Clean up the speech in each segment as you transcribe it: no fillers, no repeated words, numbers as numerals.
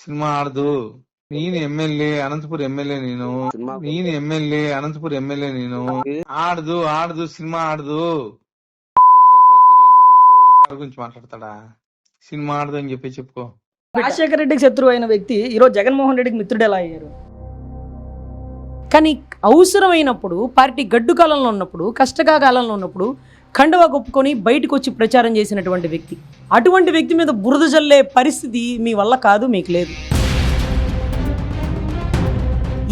Cinema ఆడదు. నేను MLA Anantapuram MLA నేను ఆడదు సినిమా ఆడదు. గురించి మాట్లాడతాడా? సినిమా ఆడదు అని చెప్పి చెప్పుకో. రాజశేఖర రెడ్డికి శత్రువు అయిన వ్యక్తి ఈరోజు జగన్మోహన్ రెడ్డికి మిత్రుడు ఎలా అయ్యారు? కానీ అవసరమైనప్పుడు పార్టీ గడ్డు కాలంలో ఉన్నప్పుడు, కష్టకాలంలో ఉన్నప్పుడు కండువా కప్పుకొని బయటకు వచ్చి ప్రచారం చేసినటువంటి వ్యక్తి. అటువంటి వ్యక్తి మీద బురద జల్లే పరిస్థితి మీ వల్ల కాదు, మీకు లేదు.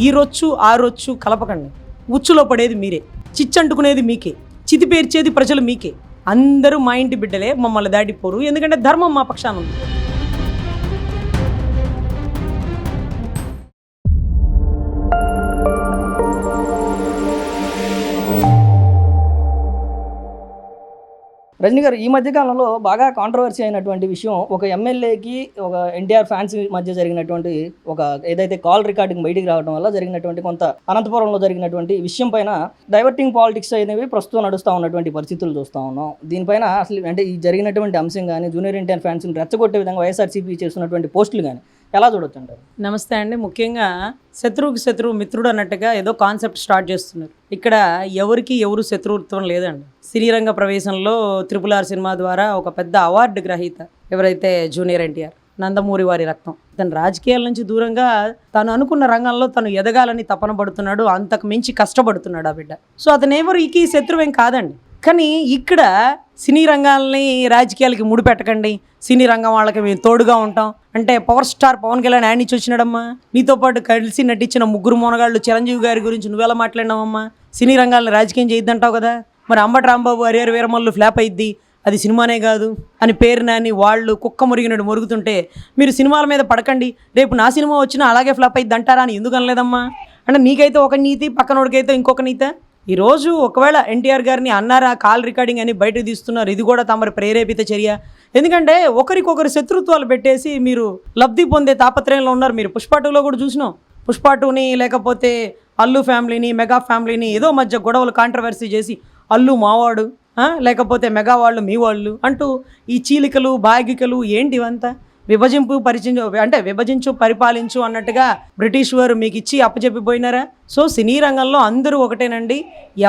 ఈ రొచ్చు ఆ రొచ్చు కలపకండి. ఉచ్చులో పడేది మీరే, చిచ్చంటుకునేది మీకే, చితి పేర్చేది ప్రజలు మీకే. అందరూ మా ఇంటి బిడ్డలే, మమ్మల్ని దాటిపోరు, ఎందుకంటే ధర్మం మా పక్షాన ఉంది. రజనీ గారు, ఈ మధ్యకాలంలో బాగా కాంట్రవర్సీ అయినటువంటి విషయం, ఒక ఎమ్మెల్యేకి ఒక ఎన్టీఆర్ ఫ్యాన్స్ మధ్య జరిగినటువంటి ఒక ఏదైతే కాల్ రికార్డింగ్ బయటికి రావడం వల్ల జరిగినటువంటి కొంత అనంతపురంలో జరిగినటువంటి విషయం పైన డైవర్టింగ్ పాలిటిక్స్ అనేవి ప్రస్తుతం నడుస్తూ ఉన్నటువంటి పరిస్థితులు చూస్తూ ఉన్నాం. దీనిపైన అసలు అంటే ఈ జరిగినటువంటి అంశం కానీ, జూనియర్ ఎన్టీఆర్ ఫ్యాన్స్ని రెచ్చగొట్టే విధంగా వైఎస్ఆర్సీపీ చేస్తున్నటువంటి పోస్టులు కానీ ఎలా చూడొచ్చు అంటారు? నమస్తే అండి. ముఖ్యంగా శత్రువుకి శత్రువు మిత్రుడు అన్నట్టుగా ఏదో కాన్సెప్ట్ స్టార్ట్ చేస్తున్నారు. ఇక్కడ ఎవరికి ఎవరు శత్రుత్వం లేదండి. సినీ రంగ ప్రవేశంలో RRR సినిమా ద్వారా ఒక పెద్ద అవార్డు గ్రహీత ఎవరైతే జూనియర్ ఎన్టీఆర్, నందమూరి వారి రక్తం. తను రాజకీయాల నుంచి దూరంగా తను అనుకున్న రంగంలో తను ఎదగాలని తపన పడుతున్నాడు, అంతకు మించి కష్టపడుతున్నాడు ఆ బిడ్డ. సో అతను ఎవరికి శత్రువేం కాదండి. కానీ ఇక్కడ సినీ రంగాల్ని రాజకీయాలకి ముడిపెట్టకండి, సినీ రంగం వాళ్ళకి మేము తోడుగా ఉంటాం అంటే పవర్ స్టార్ పవన్ కళ్యాణ్ ఆయన నుంచి వచ్చినాడమ్మా. నీతో పాటు కలిసి నటించిన ముగ్గురు మోనగాళ్ళు చిరంజీవి గారి గురించి నువ్వెలా మాట్లాడినావమ్మా? సినీ రంగాలను రాజకీయం చేయొద్దంటావు కదా. మరి అంబటి రాంబాబు హరిహర వీరమల్లు ఫ్లాప్ అయ్యిద్ది, అది సినిమానే కాదు అని పేరు నాని వాళ్ళు కుక్క మురిగినట్టు మురుగుతుంటే మీరు సినిమాల మీద పడకండి, రేపు నా సినిమా వచ్చినా అలాగే ఫ్లాప్ అయ్యిద్ది అంటారా అని ఎందుకు అనలేదమ్మా? అంటే నీకైతే ఒక నీతి, పక్కనోడికైతే ఇంకొక నీతి. ఈరోజు ఒకవేళ ఎన్టీఆర్ గారిని అన్నారా కాల్ రికార్డింగ్ అని బయటకు తీస్తున్నారు, ఇది కూడా తమరి ప్రేరేపిత చర్య. ఎందుకంటే ఒకరికొకరు శత్రుత్వాలు పెట్టేసి మీరు లబ్ధి పొందే తాపత్రయంలో ఉన్నారు. మీరు పుష్ప 2లో కూడా చూసినాం. పుష్ప 2ని లేకపోతే అల్లు ఫ్యామిలీని, మెగా ఫ్యామిలీని ఏదో మధ్య గొడవలు కాంట్రవర్సీ చేసి అల్లు మావాడు లేకపోతే మెగా వాళ్ళు మీ వాళ్ళు అంటూ ఈ చీలికలు బాగికలు ఏంటి ఇవంతా? విభజించు పరిపాలించు అన్నట్టుగా బ్రిటిష్ వారు మీకు ఇచ్చి అప్పచెప్పిపోయినారా? సో సినీ రంగంలో అందరూ ఒకటేనండి.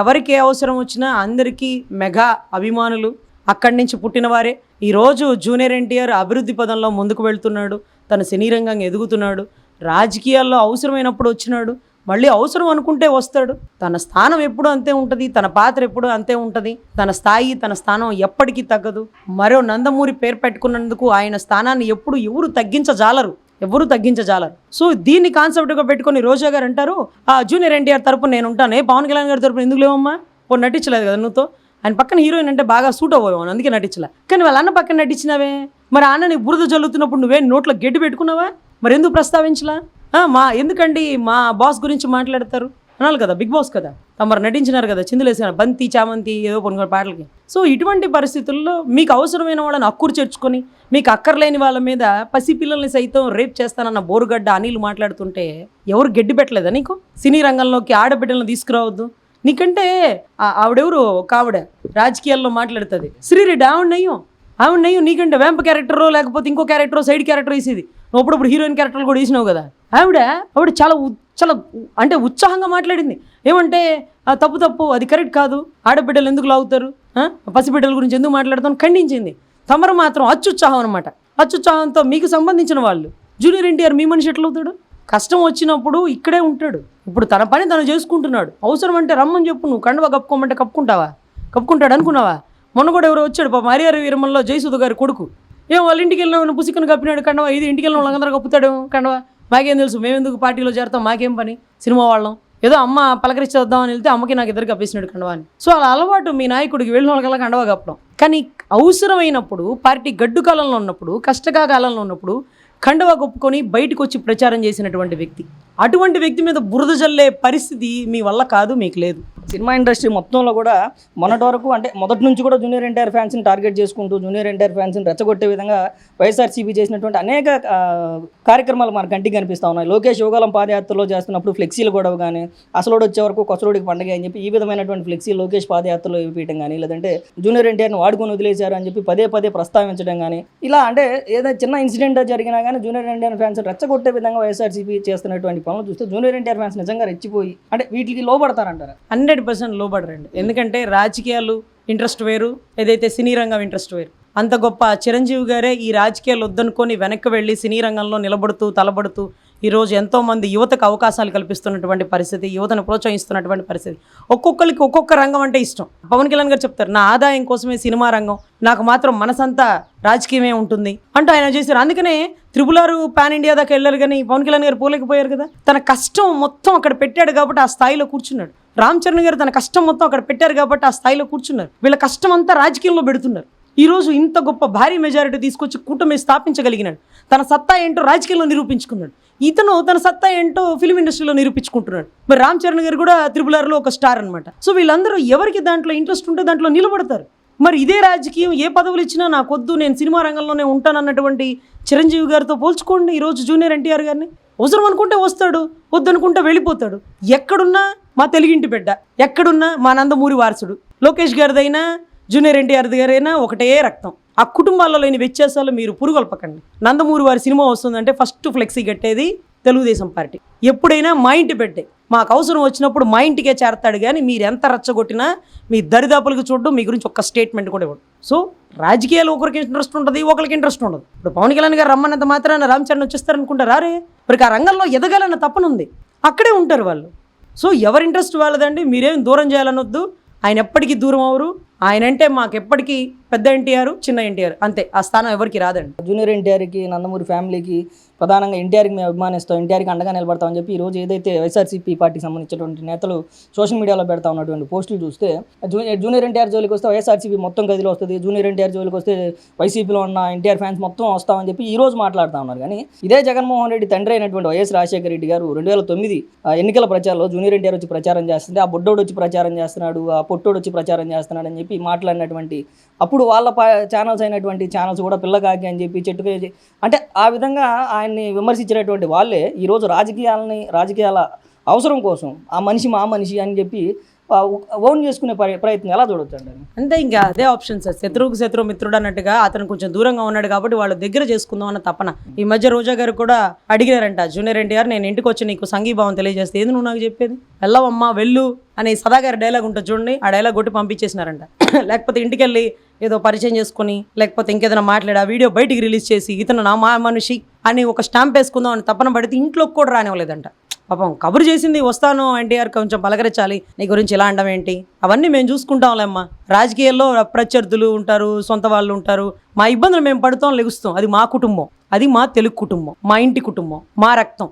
ఎవరికి అవసరం వచ్చినా అందరికీ మెగా అభిమానులు, అక్కడి నుంచి పుట్టినవారే. ఈరోజు జూనియర్ ఎన్టీఆర్ అభివృద్ధి పదంలో ముందుకు వెళ్తున్నాడు, తన సినీ రంగంగా ఎదుగుతున్నాడు, రాజకీయాల్లో అవసరమైనప్పుడు వచ్చినాడు, మళ్ళీ అవసరం అనుకుంటే వస్తాడు. తన స్థానం ఎప్పుడు అంతే ఉంటుంది, తన పాత్ర ఎప్పుడు అంతే ఉంటుంది, తన స్థాయి తన స్థానం ఎప్పటికీ తగ్గదు. మరో నందమూరి పేరు పెట్టుకున్నందుకు ఆయన స్థానాన్ని ఎప్పుడు ఎవరు తగ్గించజాలరు. సో దీన్ని కాన్సెప్ట్గా పెట్టుకొని రోజా గారు అంటారు, ఆ జూనియర్ ఎన్టీఆర్ తరపున నేను ఉంటాను, పవన్ కళ్యాణ్ గారి తరపున ఎందుకు లేవమ్మా? నటించలేదు కదా నువ్వుతో, ఆయన పక్కన హీరోయిన్ అంటే బాగా సూట్ అవ్వవు, అందుకే నటించలే. కానీ వాళ్ళ అన్న పక్కన నటించినావే, మరి అన్నని బురద జల్లుతున్నప్పుడు నువ్వే నోట్లో గడ్డి పెట్టుకున్నావా? మరి ఎందుకు ప్రస్తావించలా? ఎందుకండి మా బాస్ గురించి మాట్లాడతారు అనాలి కదా, బిగ్ బాస్ కదా, మరి నటించినారు కదా, చిందులేసారు బంతి చామంతి ఏదో కొన్ని పాటలకి. సో ఇటువంటి పరిస్థితుల్లో మీకు అవసరమైన వాళ్ళని అక్కురు చేర్చుకొని మీకు అక్కర్లేని వాళ్ళ మీద పసిపిల్లల్ని సైతం రేప్ చేస్తానన్న బోరుగడ్డ అనిల్ మాట్లాడుతుంటే ఎవరు గడ్డి పెట్టలేదా నీకు? సినీ రంగంలోకి ఆడబిడ్డలను తీసుకురావద్దు. నీకంటే ఆవిడెవరు, ఒక ఆవిడ రాజకీయాల్లో మాట్లాడుతుంది, శ్రీరెడ్డి, ఆవిడ నీకంటే వేంప క్యారెక్టరో లేకపోతే ఇంకో క్యారెక్టరో సైడ్ క్యారెక్టర్ వేసేది. నువ్వు అప్పుడప్పుడు హీరోయిన్ క్యారెక్టర్లు కూడా వేసినావు కదా. ఆవిడ చాలా అంటే ఉత్సాహంగా మాట్లాడింది. ఏమంటే తప్పు అది కరెక్ట్ కాదు, ఆడబిడ్డలు ఎందుకు లాగుతారు, పసిబిడ్డల గురించి ఎందుకు మాట్లాడతాను ఖండించింది. తమరు మాత్రం అత్యుత్సాహం అనమాట. అత్యుత్సాహంతో మీకు సంబంధించిన వాళ్ళు జూనియర్ ఎన్టీఆర్ మీ మనిషి ఎట్లా అవుతాడు? కష్టం వచ్చినప్పుడు ఇక్కడే ఉంటాడు. ఇప్పుడు తన పని తను చేసుకుంటున్నాడు. అవసరం అంటే రమ్మని చెప్పు, నువ్వు కండువా కప్పుకోమంటే కప్పుకుంటాడు అనుకున్నావా? మొన్న కూడా ఎవరో వచ్చాడు పాప, హరిహర వీరమల్లో జయసుధ గారి కొడుకు, వాళ్ళ ఇంటికి వెళ్ళిన పుసికను కప్పినాడు కండవా, ఇది ఇంటికి వెళ్ళిన వాళ్ళందరూ కప్పుతాడు కండవా. మాకేం తెలుసు, మేమెందుకు పార్టీలో చేరతాం, మాకేం పని, సినిమా వాళ్ళం ఏదో అమ్మ పలకరించి వద్దామని వెళ్తే అమ్మకి నాకు ఇద్దరు కప్పేసినాడు కండవా అని. సో అలా అలవాటు మీ నాయకుడికి వెళ్ళిన వాళ్ళకల్లా కండవా కప్పడం. కానీ అవసరమైనప్పుడు పార్టీ గడ్డు కాలంలో ఉన్నప్పుడు, కష్టకాలంలో ఉన్నప్పుడు కండువా కప్పుకొని బయటకు వచ్చి ప్రచారం చేసినటువంటి వ్యక్తి. అటువంటి వ్యక్తి మీద బురద జల్లే పరిస్థితి మీ వల్ల కాదు, మీకు లేదు. సినిమా ఇండస్ట్రీ మొత్తంలో కూడా మొన్నటి వరకు అంటే మొదటి నుంచి కూడా జూనియర్ ఎన్టీఆర్ ఫ్యాన్స్ని టార్గెట్ చేసుకుంటూ జూనియర్ ఎన్టీఆర్ ఫ్యాన్స్ని రెచ్చగొట్టే విధంగా వైఎస్ఆర్సీపీ చేసినటువంటి అనేక కార్యక్రమాలు మన కంటికి కనిపిస్తూ ఉన్నాయి. లోకేష్ యువగాలం పాదయాత్రలో చేస్తున్నప్పుడు ఫ్లెక్సీలు గొడవ కానీ, అసలోడు వచ్చే వరకు కొసలోడికి పండగ అని చెప్పి ఈ విధమైనటువంటి ఫ్లెక్సీ లోకేష్ పాదయాత్రలో ఇవ్వడం కానీ, లేదంటే జూనియర్ ఎన్టీఆర్ని వాడుకొని వదిలేశారు అని చెప్పి పదే పదే ప్రస్తావించడం కానీ, ఇలా అంటే ఏదైనా చిన్న ఇన్సిడెంట్ జరిగినా కానీ జూనియర్ ఎన్టీఆర్ ఫ్యాన్స్ రెచ్చగొట్టే విధంగా వైఎస్ఆర్సీపీ చేస్తున్నటువంటి పనులు చూస్తే జూనియర్ ఎన్టీఆర్ ఫ్యాన్స్ నిజంగా రెచ్చిపోయి అంటే వీటికి లోపడతారంటారా? 100% లోబడరండి. ఎందుకంటే రాజకీయాలు ఇంట్రెస్ట్ వేరు, ఏదైతే సినీ రంగం ఇంట్రెస్ట్ వేరు. అంత గొప్ప చిరంజీవి గారే ఈ రాజకీయాలు వద్దనుకొని వెనక్కి వెళ్ళి సినీ రంగంలో నిలబడుతూ తలబడుతూ ఈరోజు ఎంతోమంది యువతకు అవకాశాలు కల్పిస్తున్నటువంటి పరిస్థితి, యువతను ప్రోత్సహిస్తున్నటువంటి పరిస్థితి. ఒక్కొక్కరికి ఒక్కొక్క రంగం అంటే ఇష్టం. పవన్ కళ్యాణ్ గారు చెప్తారు, నా ఆదాయం కోసమే సినిమా రంగం, నాకు మాత్రం మనసంతా రాజకీయమే ఉంటుంది అంటూ ఆయన చేశారు. అందుకనే త్రిపులారు పాన్ ఇండియా దాకా వెళ్ళారు, కానీ పవన్ కళ్యాణ్ గారు పోలేకపోయారు కదా. తన కష్టం మొత్తం అక్కడ పెట్టాడు కాబట్టి ఆ స్థాయిలో కూర్చున్నాడు. రామ్ చరణ్ గారు తన కష్టం మొత్తం అక్కడ పెట్టారు కాబట్టి ఆ స్థాయిలో కూర్చున్నారు. వీళ్ళ కష్టం అంతా రాజకీయంలో పెడుతున్నారు. ఈరోజు ఇంత గొప్ప భారీ మెజారిటీ తీసుకొచ్చి కూటమి స్థాపించగలిగినాడు. తన సత్తా ఏంటో రాజకీయంలో నిరూపించుకున్నాడు. ఇతను తన సత్తా ఏంటో ఫిలిం ఇండస్ట్రీలో నిరూపించుకుంటున్నాడు. మరి రామ్ చరణ్ గారు కూడా త్రిపులార్లో ఒక స్టార్ అనమాట. సో వీళ్ళందరూ ఎవరికి దాంట్లో ఇంట్రెస్ట్ ఉంటే దాంట్లో నిలబడతారు. మరి ఇదే రాజకీయం ఏ పదవులు ఇచ్చినా నాకొద్దు, నేను సినిమా రంగంలోనే ఉంటానన్నటువంటి చిరంజీవి గారితో పోల్చుకోండి ఈరోజు జూనియర్ ఎన్టీఆర్ గారిని. అవసరం అనుకుంటే వస్తాడు, వద్దనుకుంటే వెళ్ళిపోతాడు. ఎక్కడున్నా మా తెలుగింటి బిడ్డ, ఎక్కడున్నా మా నందమూరి వారసుడు. లోకేష్ గారిదైనా జూనియర్ ఎన్టీఆర్ గారైనా ఒకటే రక్తం. ఆ కుటుంబాల్లో లేని వ్యత్యాసాలు మీరు పురుగొల్పకండి. నందమూరి వారి సినిమా వస్తుందంటే ఫస్ట్ ఫ్లెక్సీ కట్టేది తెలుగుదేశం పార్టీ. ఎప్పుడైనా మా ఇంటి బిడ్డే, మాకు అవసరం వచ్చినప్పుడు మా ఇంటికే చేరతాడు. కానీ మీరు ఎంత రచ్చగొట్టినా మీ దరిదాపులకు చూడడం, మీ గురించి ఒక్క స్టేట్మెంట్ కూడా ఇవ్వడు. సో రాజకీయాలు ఒకరికి ఇంట్రెస్ట్ ఉంటుంది, ఒకరికి ఇంట్రెస్ట్ ఉండదు. ఇప్పుడు పవన్ కళ్యాణ్ గారు రమ్మన్నంత మాత్రాన రామ్ చరణ్ వచ్చేస్తారనుకుంటే రారే. మరి ఆ రంగంలో ఎదగాలన్న తప్పనుంది, అక్కడే ఉంటారు వాళ్ళు. సో ఎవరి ఇంట్రెస్ట్ వాళ్ళదండి. మీరేం దూరం చేయాలనొద్దు. ఆయన ఎప్పటికీ దూరం అవరు. ఆయన అంటే మాకు ఎప్పటికీ పెద్ద ఎన్టీఆర్, చిన్న ఎన్టీఆర్ అంతే. ఆ స్థానం ఎవరికి రాదండి. జూనియర్ ఎన్టీఆర్కి, నందమూరి ఫ్యామిలీకి, ప్రధానంగా ఎన్టీఆర్కి మేము అభిమానిస్తాం, ఎన్టీఆర్కి అండగా నిలబడతామని చెప్పి ఈరోజు ఏదైతే వైఎస్ఆర్సీపీ పార్టీకి సంబంధించినటువంటి నేతలు సోషల్ మీడియాలో పెడతా ఉన్నటువంటి పోస్టులు చూస్తే జూనియర్ ఎన్టీఆర్ జోలికి వస్తే వైఎస్ఆర్సీపీ మొత్తం గదిలో వస్తుంది, జూనియర్ ఎన్టీఆర్ జోలికి వస్తే వైసీపీలో ఉన్న ఎన్టీఆర్ ఫ్యాన్స్ మొత్తం వస్తామని చెప్పి ఈ రోజు మాట్లాడుతూ ఉన్నారు. కానీ ఇదే జగన్మోహన్ రెడ్డి తండ్రి అయినటువంటి వైఎస్ రాజశేఖర రెడ్డి గారు 2009 ఎన్నికల ప్రచారంలో జూనియర్ ఎన్టీఆర్ వచ్చి ప్రచారం చేస్తుంది, ఆ బుడ్డోడు వచ్చి ప్రచారం చేస్తున్నాడు, ఆ పొట్టోడు వచ్చి ప్రచారం చేస్తున్నాడు అని చెప్పి మాట్లాడినటువంటి అప్పుడు వాళ్ళ ఛానల్స్ అయినటువంటి ఛానల్స్ కూడా పిల్లకాకి అని చెప్పి చెట్టుకే అంటే ఆ విధంగా ఆయన్ని విమర్శించినటువంటి వాళ్ళే ఈరోజు రాజకీయాల అవసరం కోసం ఆ మనిషి మా మనిషి అని చెప్పి ఓన్ చేసుకునే ప్రయత్నం ఎలా చూడొచ్చు అండి? అంటే ఇంకా అదే ఆప్షన్ సార్. శత్రువుకు శత్రువు మిత్రుడు అన్నట్టుగా అతను కొంచెం దూరంగా ఉన్నాడు కాబట్టి వాళ్ళ దగ్గర చేసుకుందాం అన్న తపన. ఈ మధ్య రోజా గారు కూడా అడిగారంట, జూనియర్ ఎన్టీఆర్ నేను ఇంటికి వచ్చి నీకు సంఘీభావం తెలియజేస్తే ఏంది నువ్వు నాకు చెప్పేది, వెళ్ళవమ్మా వెళ్ళు అని సదాగారి డైలాగ్ ఉంటుంది చూడండి, ఆ డైలాగ్ కొట్టి పంపించేసినారంట. లేకపోతే ఇంటికి వెళ్ళి ఏదో పరిచయం చేసుకుని లేకపోతే ఇంకేదైనా మాట్లాడి ఆ వీడియో బయటికి రిలీజ్ చేసి ఇతను నా మా మనిషి అని ఒక స్టాంప్ వేసుకుందాం అని తపన పడితే ఇంట్లోకి కూడా రానివ్వలేదంట. పాపం కబురు చేసింది, వస్తాను ఎన్టీఆర్ కొంచెం పలకరించాలి, నీ గురించి ఇలా అనడం ఏంటి, అవన్నీ మేము చూసుకుంటాంలేమ్మా. రాజకీయాల్లో ప్రత్యర్థులు ఉంటారు, సొంత వాళ్ళు ఉంటారు, మా ఇబ్బందులు మేము పడుతాం, లెగుస్తాం. అది మా కుటుంబం, అది మా తెలుగు కుటుంబం, మా ఇంటి కుటుంబం, మా రక్తం,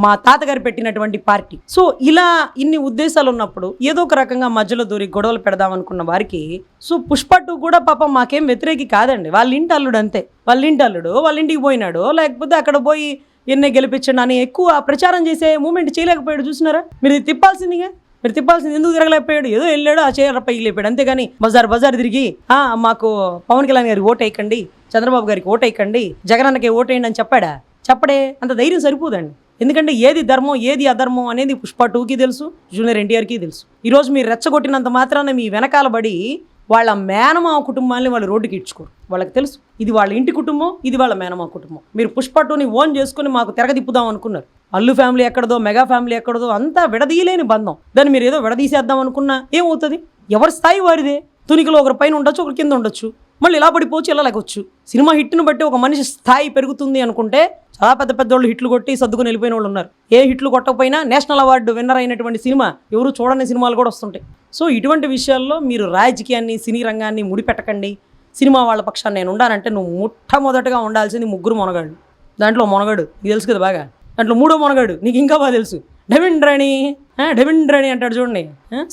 మా తాతగారు పెట్టినటువంటి పార్టీ. సో ఇలా ఇన్ని ఉద్దేశాలు ఉన్నప్పుడు ఏదో ఒక రకంగా మధ్యలో దూరి గొడవలు పెడదాం అనుకున్న వారికి సో పుష్ప 2 కూడా పాపం మాకేం వ్యతిరేకి కాదండి. వాళ్ళ ఇంటి అల్లుడు అంతే. వాళ్ళ ఇంటి అల్లుడు వాళ్ళ ఇంటికి పోయినాడు, లేకపోతే అక్కడ పోయి ఎన్నే గెలిపించండి అని ఎక్కువ ప్రచారం చేసే మూమెంట్ చేయలేకపోయాడు. చూసినారా? మీరు తిప్పాల్సిందిగా, మీరు తిప్పాల్సింది ఎందుకు తిరగలేకపోయాడు? ఏదో వెళ్ళాడు, ఆ చీర పైకి లేపాడు అంతేగాని బజార్ తిరిగి మాకు పవన్ కళ్యాణ్ గారికి ఓటేయకండి, చంద్రబాబు గారికి ఓటేయకండి, జగనన్నకి ఓటేయండి అని చెప్పడే. అంత ధైర్యం సరిపోదండి. ఎందుకంటే ఏది ధర్మం ఏది అధర్మం అనేది పుష్ప 2కి తెలుసు, జూనియర్ ఎన్టీఆర్కి తెలుసు. ఈరోజు మీరు రెచ్చగొట్టినంత మాత్రాన మీ వెనకాల పడి వాళ్ళ మేనమావ కుటుంబాన్ని వాళ్ళు రోడ్డుకి ఇడ్చుకోరు. వాళ్ళకి తెలుసు ఇది వాళ్ళ ఇంటి కుటుంబం, ఇది వాళ్ళ మేనమావ కుటుంబం. మీరు పుష్ప 2ని ఓన్ చేసుకుని మాకు తిరగదిప్పుదాం అనుకున్నారు. అల్లు ఫ్యామిలీ ఎక్కడదో, మెగా ఫ్యామిలీ ఎక్కడదో, అంతా విడదీయలేని బంధం. దాన్ని మీరు ఏదో విడదీసేద్దాం అనుకున్నా ఏమవుతుంది? ఎవరి స్థాయి వారిదే. తునికలో ఒకరి పైన ఉండొచ్చు, ఒకరి కింద ఉండొచ్చు, మళ్ళీ ఇలా పడిపోవచ్చు, ఇలా లేకొచ్చు. సినిమా హిట్ను బట్టి ఒక మనిషి స్థాయి పెరుగుతుంది అనుకుంటే చాలా పెద్ద వాళ్ళు హిట్లు కొట్టి సర్దుకుని వెళ్ళిపోయిన వాళ్ళు ఉన్నారు. ఏ హిట్లు కొట్టకపోయినా నేషనల్ అవార్డు విన్నర్ అయినటువంటి సినిమా ఎవరు చూడని సినిమాలు కూడా వస్తుంటాయి. సో ఇటువంటి విషయాల్లో మీరు రాజకీయాన్ని, సినీ రంగాన్ని ముడిపెట్టకండి. సినిమా వాళ్ళ పక్షాన్ని నేను ఉండాలంటే నువ్వు మొట్టమొదటగా ఉండాల్సింది 3 మొనగాడు. దాంట్లో మొనగాడు నీకు తెలుసు కదా బాగా, దాంట్లో 3వ మొనగాడు నీకు ఇంకా బాగా తెలుసు, డెవిండ్రాణి అంటాడు చూడండి.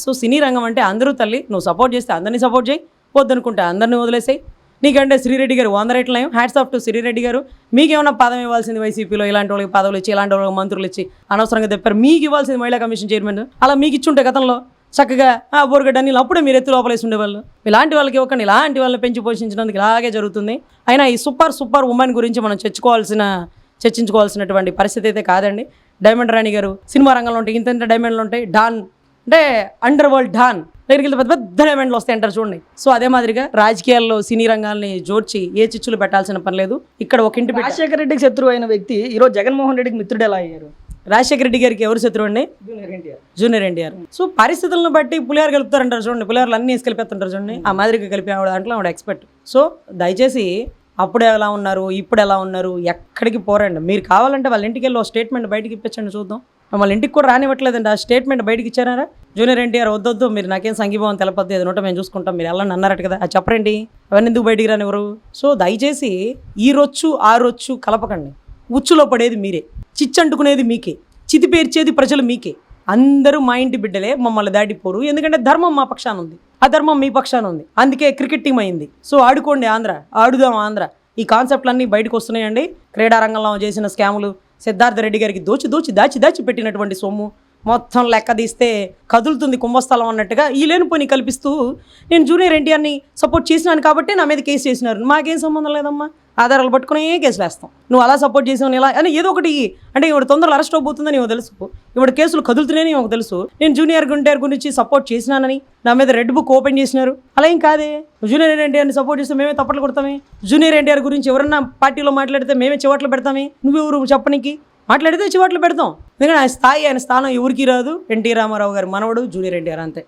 సో సినీ రంగం అంటే అందరూ తల్లి. నువ్వు సపోర్ట్ చేస్తే అందరినీ సపోర్ట్ చేయి, వద్దనుకుంటే అందరినీ వదిలేసాయి. నీకంటే శ్రీరెడ్డి గారు 100 రెట్లు హ్యాట్స్ ఆఫ్ టు శ్రీరెడ్డి గారు. మీకేమన్నా పదం ఇవ్వాల్సింది వైసీపీలో, ఇలాంటి వాళ్ళకి పదవులు ఇచ్చి, ఇలాంటి వాళ్ళకి మంత్రులు ఇచ్చి అనవసరంగా తెప్పారు. మీకు ఇవ్వాల్సింది మహిళా కమిషన్ చైర్మన్, అలా మీకు ఇచ్చుంటే గతంలో చక్కగా బోర్గడ్డ నీళ్ళు అప్పుడే మీరు ఎత్తు లోపలేసి ఉండేవాళ్ళు. ఇలాంటి వాళ్ళకి ఇవ్వకండి, ఇలాంటి వాళ్ళని పెంచి పోషించినందుకు ఇలాగే జరుగుతుంది. అయినా ఈ సూపర్ ఉమెన్ గురించి మనం చర్చించుకోవాల్సినటువంటి పరిస్థితి అయితే కాదండి. డైమండ్ రాణి గారు సినిమా రంగంలో ఉంటాయి, ఇంత డైమండ్లు ఉంటాయి. డాన్ అంటే అండర్ వరల్డ్ డాన్ దగ్గరికి వెళ్తే పెద్ద పెద్ద డైమండ్లు వస్తాయి అంటారు చూడండి. సో అదే మాదిరిగా రాజకీయాల్లో సినీ రంగాల్ని జోడ్చి ఏ చిచ్చులు పెట్టాల్సిన పని లేదు. ఇక్కడ ఒక ఇంటి రాజశేఖర రెడ్డికి శత్రువు అయిన వ్యక్తి ఈరోజు జగన్మోహన్ రెడ్డికి మిత్రుడు ఎలా అయ్యారు? రాజశేఖర రెడ్డి గారికి ఎవరు శత్రువు అండి? జూనియర్ ఎన్టీఆర్. సో పరిస్థితులను బట్టి పులిహార కలుపుతారంటారు చూడండి, పులిహారలు అన్ని వేసి కలిపేస్తుంటారు చూడండి, ఆ మాదిరిగా కలిపి ఆవిడ దాంట్లో ఆవిడ ఎక్స్పర్ట్. సో దయచేసి అప్పుడు ఎలా ఉన్నారు, ఇప్పుడు ఎలా ఉన్నారు, ఎక్కడికి పోరండి. మీరు కావాలంటే వాళ్ళ ఇంటికి వెళ్ళి స్టేట్మెంట్ బయటకి ఇప్పించండి చూద్దాం. వాళ్ళ ఇంటికి కూడా రానివ్వట్లేదండి, ఆ స్టేట్మెంట్ బయటకి ఇచ్చారా? జూనియర్ ఎన్టీఆర్ వద్దొద్దు, మీరు నాకేం సంఘీభావం తెలపద్దు, ఏదో మేము చూసుకుంటాం, మీరు వెళ్ళండి అన్నారట కదా, అది చెప్పరేంటి? అవన్నీ ఎందుకు బయటికి రానివ్వరు? సో దయచేసి ఈ రొచ్చు ఆ రొచ్చు కలపకండి. ఉచ్చులో పడేది మీరే, చిచ్చంటుకునేది మీకే, చితి పేర్చేది ప్రజలు మీకే. అందరూ మా ఇంటి బిడ్డలే, మమ్మల్ని దాటిపోరు. ఎందుకంటే ధర్మం మా పక్షాన ఉంది, అధర్మం మీ పక్షాన ఉంది. అందుకే క్రికెట్ టీం అయింది. సో ఆడుకోండి ఆంధ్ర, ఆడుదాం ఆంధ్ర. ఈ కాన్సెప్ట్లన్నీ బయటకు వస్తున్నాయండి. క్రీడారంగంలో చేసిన స్కాములు, సిద్ధార్థ రెడ్డి గారికి దాచి పెట్టినటువంటి సొమ్ము మొత్తం లెక్క తీస్తే కదులుతుంది కుంభస్థలం అన్నట్టుగా ఈ లేనిపోని కల్పిస్తూ నేను జూనియర్ ఎన్టీఆర్ని సపోర్ట్ చేసినాను కాబట్టి నా మీద కేసు చేసినారు. మాకేం సంబంధం లేదమ్మా, ఆధారాలు పట్టుకునే కేసులు వేస్తాం. నువ్వు అలా సపోర్ట్ చేసావు ఇలా అని ఏదో ఒకటి అంటే ఇవిడ తొందరలో అరెస్ట్ అవబోతుందని ఇవ్వ తెలుసు, ఇవిడ కేసులు కదులుతున్నాయని ఇవ్వకు తెలుసు. నేను జూనియర్ ఎన్టీఆర్ గురించి సపోర్ట్ చేసినానని నా మీద రెడ్ బుక్ ఓపెన్ చేసినారు. అలా ఏం కాదే, జూనియర్ ఎన్టీఆర్ని సపోర్ట్ చేస్తే మేమే తప్పట్లు కొడతామే. జూనియర్ ఎన్టీఆర్ గురించి ఎవరన్నా పార్టీలో మాట్లాడితే మేమే చివట్లు పెడతామే. నువ్వెవరు చెప్పనికి? మాట్లాడితే చివట్లు పెడతాం. ఎందుకంటే ఆయన స్థాయి ఆయన స్థానం ఎవరికి రాదు. ఎన్టీ రామారావు గారి మనవడు జూనియర్ ఎన్టీఆర్, అంతే.